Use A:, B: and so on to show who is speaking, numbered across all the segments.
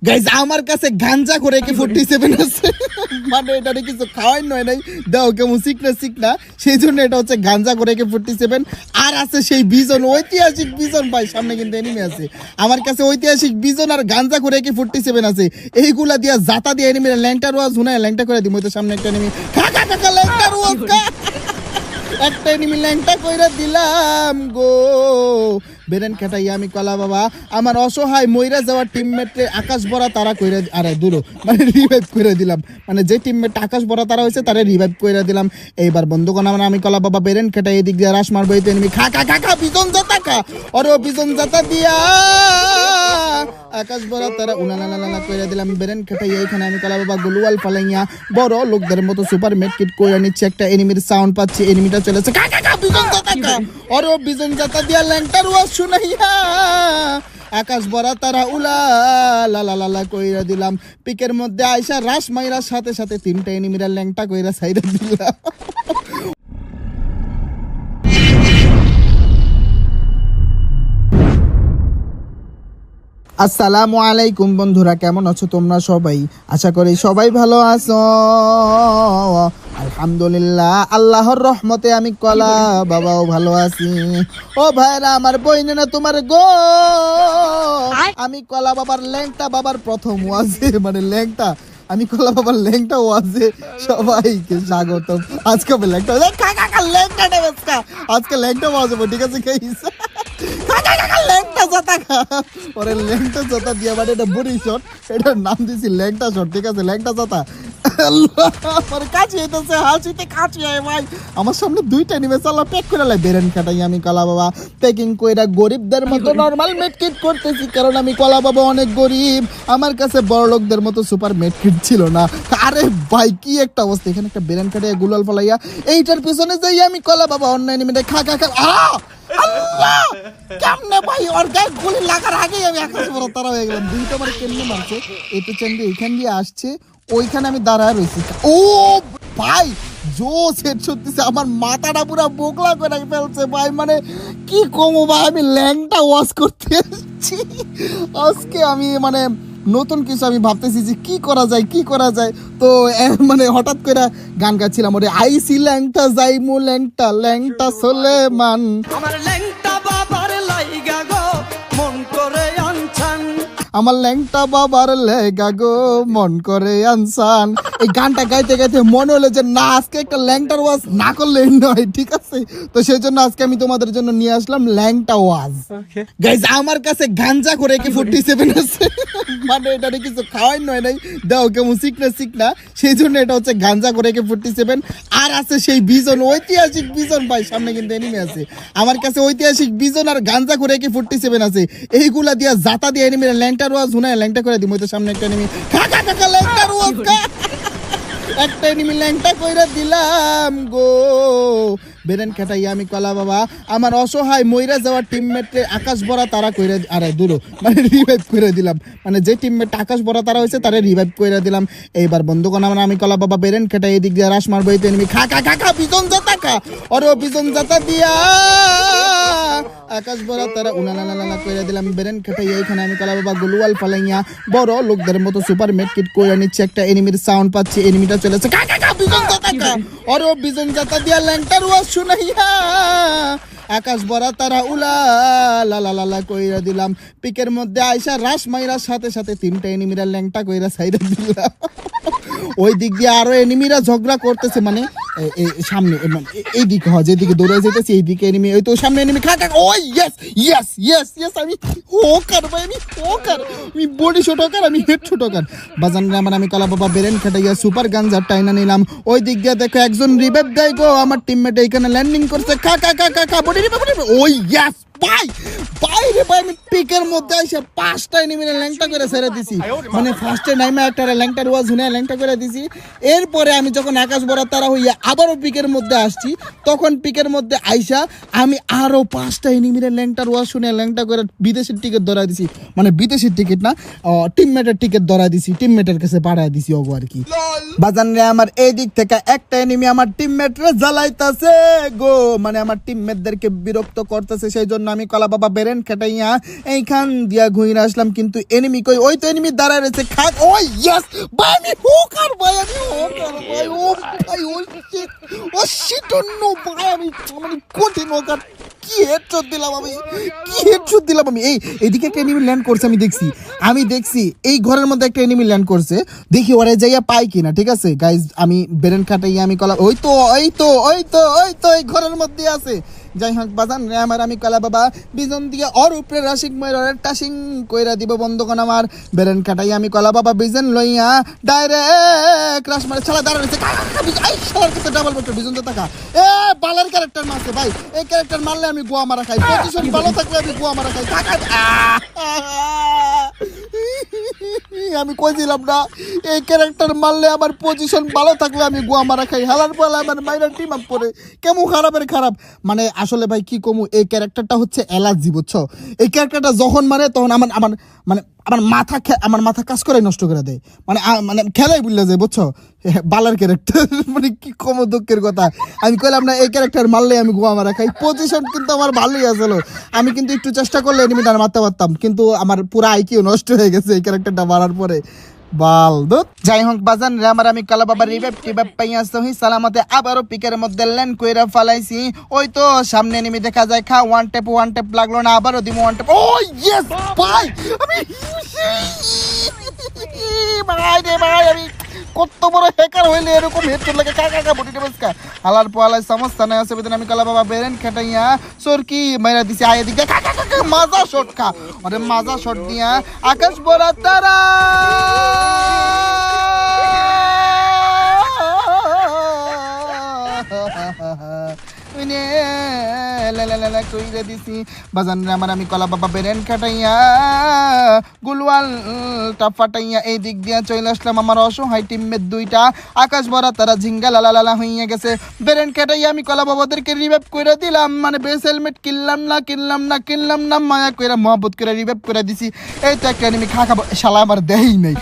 A: Guys আমার কাছে গাঞ্জা করে কি 47 আছে, মানে এটা কিছু খাওয়াই নয় নাই, দাও কেমন সিকনা সেই জন্য এটা হচ্ছে গাঞ্জা করে কি 47। আর আছে সেই বিজন, ঐতিহাসিক বিজন ভাই, সামনে কিন্তু এনিমি আছে। আমার কাছে ঐতিহাসিক বিজন আর গাঞ্জা করে কি 47 আছে, এইগুলা দিয়া জাতা দিয়ে এনিমি ল্যাংটা রোয়াজ হুনায় ল্যাংটা করে দিই। তো সামনে একটা এনিমি কাকা ল্যাংটা রোয়াজ একটা এনিমি ল্যাংটা কইরা দিলাম গো। বেরেন কাটাইয়া আমি কলা বাবা আমার অসহায় মইরা যাওয়া টিমমেটে আকাশ ভরা তারা কইরা, আরে দূরো মানে রিভাইভ করে দিলাম, মানে যে টিমমেট আকাশ ভরা তারা হয়েছে তারা রিভাইভ করে দিলাম। এইবার বন্ধুগণ আমার আমি কলা বাবা বেরেন কাটাই এদিক দিয়ে রাশ মারবো, এই তো এনিমি খা বিজন জাতা খা, ওরে বিজন জাতা দিয়া আকাশ ভরা তারা উনালা কইরা দিলাম। বেরেন কাটাইয়া এখানে আমি কলা বাবা গুলওয়াল ফালাইয়া বড় লোকদের মতো সুপার মেডকিট কইরা নিচ্ছে। একটা এনিমির সাউন্ড পাচ্ছি, এনিমিটা চলেছে খা বিজন জাতা খা, ওরে বিজন জাতা দিয়া ল্যাংটার ওয়াজ শুনাইয়া আকাশ ভরা তারা উলা লা কইরা দিলাম। পিকের মধ্যে আইসা রাস মাইরার সাথে সাথে তিনটা এনিমিরা ল্যাংটা কইরা সাইরা দিলাম। আসসালামু আলাইকুম বন্ধুরা, কেমন আছো তোমরা সবাই? আশা করি সবাই ভালো আছো। আলহামদুলিল্লাহ, আল্লাহর রহমতে আমি কলা বাবাও ভালো আছি। ও ভাইরা আমার বইনে না তোমার গো, আমি কলা বাবার ল্যাংটা বাবার প্রথম ওয়াজে, মানে ল্যাংটা আমি কলা বাবার ল্যাংটা ওয়াজে সবাইকে স্বাগতম। আজকে আমি ল্যাংটা আজকে ল্যাংটা ওয়াজ হবে, ঠিক আছে? ল্যাংটা জোতা খা, ওরে ল্যাংটা জোতা দিয়া মানে এটা বুড়ি শট, এটার নাম দিছি ল্যাংটা শট, ঠিক আছে? ল্যাংটা জোতা আমার কাছে এসেছে, হাসিতে কাছে ভাই আমার সামনে দুইটা নিবে চালা প্যাক করে লাই। বেরেন কাটাই আমি কলা বাবা প্যাকিং কইরা গরিবদের মতো নরমাল মেডকিট করতেছি, কারণ আমি কলা বাবা অনেক গরিব, আমার কাছে বড় লোকদের মতো সুপার মেডকিট ছিল না। আরে ভাই কি একটা অবস্থা, এখানে একটা বেরেন কাটাইয়া গুলাল ফলাইয়া এইটার পিছনে যাই আমি কলা বাবা অনলাইনে মিলে খা আল্লাহ কেমনে ভাই ওর গায়ে গুলি লাগার আগেই আমি আকাশ বড় তারা হয়ে গেলাম। দুইটা আমার কেমনে মারছে, এতে চান্দি এইখান দিয়ে আসছে, ওইখানে আমি দাঁড়ায় রয়েছি। ও ভাই জোস হেডশট দিছে, আমার মাথাটা পুরো বোকলা করে ফেলছে ভাই, মানে কি কমো ভাই, আমি ল্যাংটা ওয়াশ করতে এসেছি আজকে। আমি মানে নতুন কিছু আমি ভাবতেছি যে কি করা যায়, তো মানে হঠাৎ করে গান গাচ্ছিলাম, ওরে আইসি ল্যাংটা যাইমু ল্যাংটা সোলেমান, আমার ল্যাংটা বাবার লাইগা গো মন করে আনছান, আমার ল্যাংটা বাবার লেগা গো মন করে আনসান। এই গানটা গাইতে গাইতে মনে হলো যে না আজকে একটা ল্যাংটার ওয়াজ না করলে নয়, ঠিক আছে? তো সেই জন্য আজকে আমি তোমাদের জন্য নিয়ে আসলাম ল্যাংটা ওয়াজ। গাইস আমার কাছে গাঞ্জা করে কি 47 আছে, মানে এটা কিছু খাওয়াই নয় নাই, দাও কেমন সিকনা সেই জন্য এটা হচ্ছে গাঞ্জা করে কি 47। আর আছে সেই বিজন, ঐতিহাসিক বিজন ভাই, সামনে কিন্তু এনিমি আছে। আমার কাছে ঐতিহাসিক বিজন আর গাঞ্জা করে কি 47 আছে, এইগুলা দিয়া জাতা দিয়ে এনিমি ল্যাংটা রোয়াজ হুনায় ল্যাংটা করে দিই। তো সামনে একটা এনিমি কাকা ল্যাংটা রোয়াজ একটা এনিমি ল্যাংটা কইরা দিলাম গো। বেরেন কাটাইয়া আমি কলা বাবা আমার অসহায় মইরা যাওয়া টিমমেটে আকাশ ভরা তারা কইরা, আরে দূরো মানে রিভাইভ করে দিলাম, মানে যে টিমমেট আকাশ ভরা তারা হয়েছে তারা রিভাইভ করে দিলাম। এইবার বন্ধুগণ আমার আমি কলা বাবা বেরেন কাটাই এদিক দিয়ে রাশ মারবো, এই তো এনিমি খা বিজন জাতা খা, ওরে বিজন জাতা দিয়া আকাশ ভরা তারা উনালা কইরা দিলাম। বেরেন কাটাইয়া এখানে আমি কলা বাবা গুলওয়াল ফালাইয়া বড় লোকদের মতো সুপার মেডকিট কইরা নিচ্ছে। একটা এনিমির সাউন্ড পাচ্ছি, এনিমিটা চলেছে খা বিজন জাতা খা, ওরে বিজন জাতা দিয়া ল্যাংটার ওয়াজ শুনাইয়া আকাশ ভরা তারা উলা লা কইরা দিলাম। পিকের মধ্যে আইসা রাস মাইরার সাথে সাথে তিনটা এনিমিরা ল্যাংটা কইরা সাইরা দিলাম। ওই দিক দিয়ে আরো এনিমিরা ঝগড়া করতেছে, মানে সামনে এই দিকে হয় যেদিকে দৌড়ে যেতেছি এই দিকে এনিমি, ওই তো সামনে এনিমি খা ও ইয়েস আমি হোকার ভাই, আমি বডি শট হোকার, আমি হেড শট হোকার। বাজান আমার আমি কলা বাবা বেরেন খাটাইয়া সুপার গাঞ্জার টাইনা নিলাম। ওই দিক দিয়ে দেখো একজন রিভাইভ দেয় গো, আমার টিমমেট এইখানে ল্যান্ডিং করছে খা বডি রিভাইভ। ও ইয়েস ভাই রে ভাই, আমি পিকের মধ্যে এসে 5টা এনিমিরে ল্যাংটা করে ছেড়ে দিছি, মানে ফার্স্টে নাইমা একটা ল্যাংটার ওয়াজ হুনে ল্যাংটা করে দিছি। এরপরে আমি যখন আকাশ ভরা তারা হইয়া আবারও পিকের মধ্যে আসছি, তখন পিকের মধ্যে আইসা আমি আরো 5টা এনিমিরে ল্যাংটার ওয়াজ শুনে ল্যাংটা করে বিদেশের টিকিট ধরা দিছি, মানে বিদেশের টিকিট না টিমমেটের টিকিট ধরা দিছি, টিমমেটের কাছে পাঠায় দিছি ওগো আর কি। বাজান রে আমার এই দিক থেকে একটা এনিমি আমার টিমমেটরে জ্বালাইতাছে গো, মানে আমার টিমমেটদেরকে বিরক্ত করতেছে, সেই জন্য জন্য আমি কলা বাবা বেরেন কাটাইয়া এইখান দিয়া ঘুরে আসলাম, কিন্তু এনিমি কই? ওই তো এনিমি দাঁড়ায় রয়েছে। খাক, ওই ইয়েস ভাই, আমি হোকার ভাই, আমি হোকার ভাই। ও ভাই, ও শিট নো ভাই, আমি মানে কঠিন হোকার। কি হেডশট দিলাম আমি, কি হেডশট দিলাম আমি। এইদিকে একটা এনিমি ল্যান্ড করছে, আমি দেখছি এই ঘরের মধ্যে একটা এনিমি ল্যান্ড করছে। দেখি ওরে যাইয়া পাই কিনা। ঠিক আছে গাইজ, আমি বেরেন কাটাইয়া আমি কলা, ওই তো এই ঘরের মধ্যে আছে। যাই হোক বাজান রে আমার, আমি কলা বাবা বিজন দিয়ে ওর উপরে রাশিক ময়ূরের টাসিং কইরা দিব বন্ধুগণ আমার। বেরেন কাটাইয়া আমি কলা বাবা বিজন লইয়া ডাইরেক্ট রাশ মারে। ছালা দাঁড়া রয়েছে, ডাবল বেক্টর বিজন তো টাকা। বালার ক্যারেক্টার মারছে ভাই, এই ক্যারেক্টার মারলে আমি গোয়া মারা খাই। পজিশন ভালো থাকলে আমি গোয়া মারা খাই। আমি কইছিলাম না, এই ক্যারেক্টার মারলে আমার পজিশন ভালো থাকলে আমি গোয়া মারা খাই। হালার পালা আমার মাইনার টিম আপ করে কেমন খারাপের খারাপ। মানে আসলে ভাই কি কমু, এই ক্যারেক্টারটা হচ্ছে অ্যালার্জি, বুঝছো? এই ক্যারেক্টারটা যখন মারে তখন আমার মাথা কাজ করে নষ্ট করে দেয়। মানে খেলাই বুঝলে যায়, বুঝছো? বালার ক্যারেক্টার মানে কি কম দুঃখের কথা। আমি কইলাম না, এই ক্যারেক্টার মারলে আমি গোয়া মারা খাই। পজিশন কিন্তু আমার ভালোই আসলো, আমি কিন্তু একটু চেষ্টা করলে এনিমিটার মারতে পারতাম, কিন্তু আমার পুরো আইকিউ নষ্ট হয়ে গেছে এই ক্যারেক্টারটা মারার পরে। যাই হোক বাজান রে আমার, আমি কালা বাবা রিভাইভ পাইয়া সহি সালামতে আবারও পিকের মধ্যে ল্যান্ড কইরা ফালাইছি। ওই তো সামনে এনিমি দেখা যায়। খা, ওয়ান টেপ লাগলো না, আবারও দিমু ওয়ান টেপ। ও ইয়েস ভাই, আমি ভাই রে ভাই, আমি কত বড় হ্যাকার হইলে এরকম হেডশট লাগে। কাকা বডি টেপসকা হালার পোয়ালাই সমস্যা নাই আছে। বেদিন আমি কালা বাবা বেরেন খাটাইয়া সরকি মাইরা দিছি। আয় দিকে কাকা মাজা শট খা, আরে মাজা শট দিয়া আকাশ বড় তারা কইরে দিছি বাজান রে আমার। আমি কলা বাবা বেরেন কাটাইয়া গুলওয়াল ফাটাইয়া এই দিক দিয়া চলে আসলাম। আমার অসহায় টিমমেট দুইটা আকাশ ভরা তারা ঝিঙ্গা লালা হইয়া গেছে। বেরেন কাটাইয়া আমি কলা বাবাদেরকে রিভাইভ করে দিলাম। মানে বেস হেলমেট কিনলাম না মায়া কইরা মহব্বত করে রিভাইভ করে দিছি। এই তো একটা এনিমি খাবো, শালা আমার দেই নাই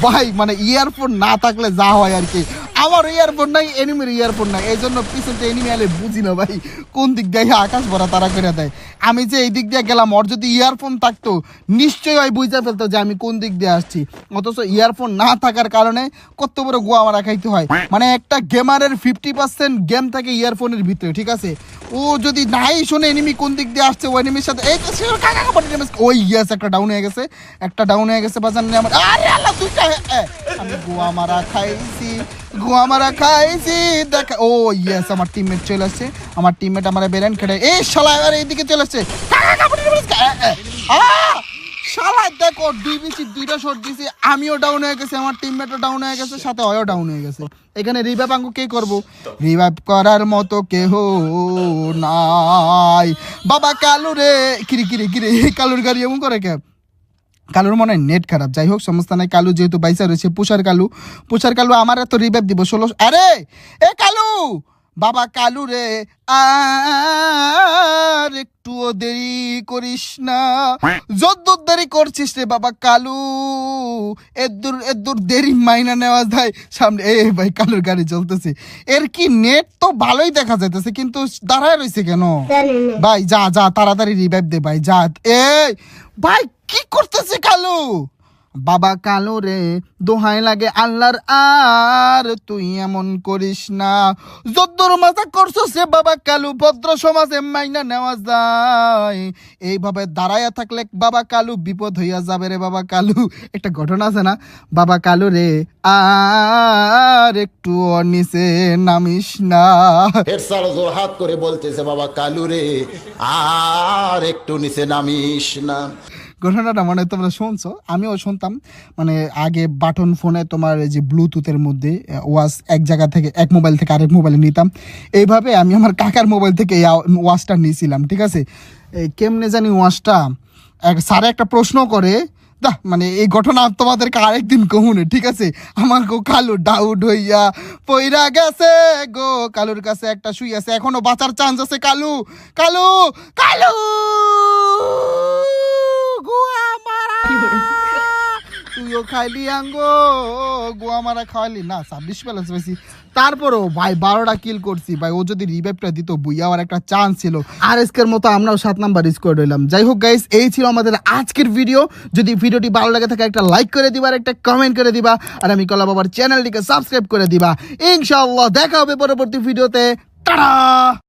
A: ভাই। মানে ইয়ারফোন না থাকলে যা হয় আর কি। আমার ইয়ারফোন নাই, এনিমির ইয়ারফোন নাই, এই জন্য পিছনে এনিমি আলে বুঝি না ভাই কোন দিক দিয়ে আকাশ ভরা তারা করে দেয়। আমি যে এই দিক দিয়ে গেলাম, ওর যদি ইয়ারফোন থাকতো নিশ্চয়ই ওই বুঝতে ফেলতো যে আমি কোন দিক দিয়ে আসছি। অথচ ইয়ারফোন না থাকার কারণে কত বড় গোয়া মারা খাইতে হয়। মানে একটা গেমারের 50% গেম থাকে ইয়ারফোনের ভিতরে, ঠিক আছে? ও যদি নাই শোনে এনিমি কোন দিক দিয়ে আসছে, ওই এনিমির সাথে এই ওই ইয়েস একটা ডাউন হয়ে গেছে বাজান আমার। আরে আল্লাহ, দুইটা আমি গোয়া মারা খাইছি দেখা। ও ইয়েস, আমার টিমমেট চলে আসছে। আমার টিমমেট আমার বেরেন খেটে এই শালা এবার এইদিকে চলে আসছে। শালা দেখো, দুইটা শট দিছি, আমিও ডাউন হয়ে গেছি, আমার টিমমেটও ডাউন হয়ে গেছে, সাথে অয়ও ডাউন হয়ে গেছে। এখানে রিভাইভ আঙ্গু কে করবো? রিভাইভ করার মতো কেহ নাই বাবা। কালু রে কিরে কালুর গাড়ি এমন করে কে? কালুর মনে হয় নেট খারাপ। যাই হোক সমস্যা নাই, কালু যেহেতু বাইসা রয়েছে। পুষার কালু আমার এত রিভাইভ দিব 16। আরে এ কালু, বাবা কালু রে আর একটুও দেরি করিস না, যদ্দূর দেরি করছিস রে বাবা কালু, এদূর দেরি মাইনা নেওয়া যায় সামনে। এ ভাই কালুর গাড়ি চলতেছে, এর কি নেট তো ভালোই দেখা যাইতেছে, কিন্তু দাঁড়ায় রয়েছে কেন ভাই? যা তাড়াতাড়ি রিভাইভ দে ভাই, যা। এই ভাই কি করতেছে কালু? বাবা কালু রে দোহাই লাগে আল্লাহর, আর তুই এমন করিস না, যদ্দূর মজা করছো সে বাবা কালু, ভদ্র সমাজে মাইনা নেওয়া যায়। এইভাবে দাঁড়াইয়া থাকলে বাবা কালু বিপদ হইয়া যাবে রে বাবা কালু। একটা ঘটনা আছে না, বাবা কালু রে আর একটু নিচে নামিস না।
B: হাত করে বলতেছে বাবা কালু রে আর একটু নিচে নামিস না।
A: ঘটনাটা মানে তোমরা শুনছো, আমিও শুনতাম। মানে আগে বাটন ফোনে তোমার যে ব্লুটুথের মধ্যে ওয়াচ এক জায়গা থেকে, এক মোবাইল থেকে আরেক মোবাইলে নিতাম। এইভাবে আমি আমার কাকার মোবাইল থেকে এই ওয়াচটা নিয়েছিলাম, ঠিক আছে? কেমনে জানি ওয়াচটা স্যারে একটা প্রশ্ন করে, মানে এই ঘটনা তোমাদেরকে আরেকদিন কহুনে, ঠিক আছে? আমার কালু ডাউট হইয়া পইরা গেছে গো, কালুর কাছে একটা শুই আছে, এখনো বাঁচার চান্স আছে। কালু তুইও খাইলি আঙ্গো গোয়া মারা খাওয়ালি না 26 প্লাস পাইছি তারপরেও ভাই 12টা কিল করছি ভাই ও যদি রিভাইভটা দিত বুইয়া আমার একটা চান্স ছিল আর এসকের মতো আমরাও 7 নাম্বার স্কোয়াড হইলাম যাই হোক গাইস এই ছিল আমাদের আজকের ভিডিও যদি ভিডিওটি ভালো লাগে থাকে একটা লাইক করে দিবা আর একটা কমেন্ট করে দিবা আর আমি কলা বাবার চ্যানেলটিকে সাবস্ক্রাইব করে দিবা ইনশাআল্লাহ দেখা হবে পরবর্তী ভিডিওতে টাটা।